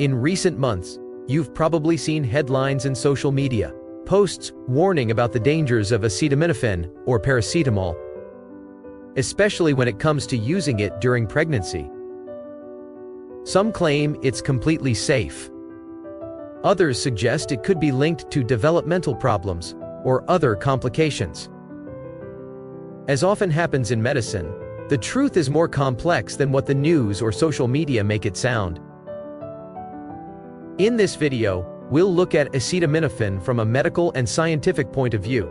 In recent months, you've probably seen headlines in social media, posts warning about the dangers of acetaminophen or paracetamol, especially when it comes to using it during pregnancy. Some claim it's completely safe. Others suggest it could be linked to developmental problems or other complications. As often happens in medicine, the truth is more complex than what the news or social media make it sound. In this video, we'll look at acetaminophen from a medical and scientific point of view,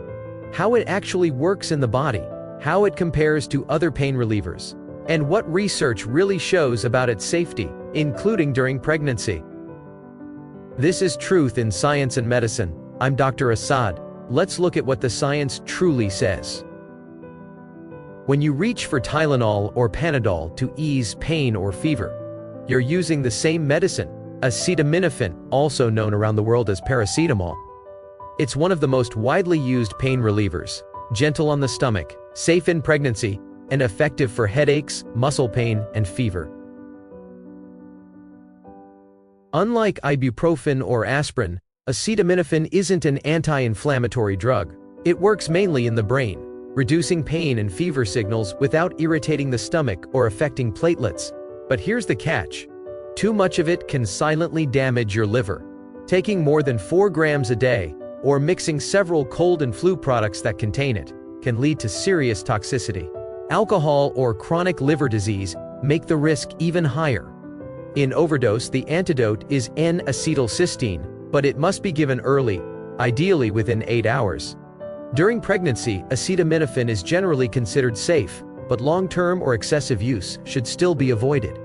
how it actually works in the body, how it compares to other pain relievers, and what research really shows about its safety, including during pregnancy. This is Truth in Science and Medicine. I'm Dr. Assad. Let's look at what the science truly says. When you reach for Tylenol or Panadol to ease pain or fever, you're using the same medicine, acetaminophen, also known around the world as paracetamol. It's one of the most widely used pain relievers, gentle on the stomach, safe in pregnancy, and effective for headaches, muscle pain, and fever. Unlike ibuprofen or aspirin, acetaminophen isn't an anti-inflammatory drug. It works mainly in the brain, reducing pain and fever signals without irritating the stomach or affecting platelets. But here's the catch. Too much of it can silently damage your liver. Taking more than 4 grams a day, or mixing several cold and flu products that contain it, can lead to serious toxicity. Alcohol or chronic liver disease make the risk even higher. In overdose, the antidote is N-acetylcysteine, but it must be given early, ideally within 8 hours. During pregnancy, acetaminophen is generally considered safe, but long-term or excessive use should still be avoided.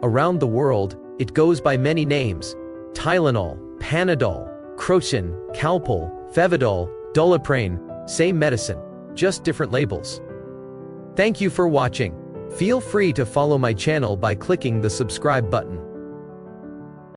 Around the world, it goes by many names: Tylenol, Panadol, Crocin, Calpol, Fevidol, Doliprane, same medicine, just different labels. Thank you for watching. Feel free to follow my channel by clicking the subscribe button.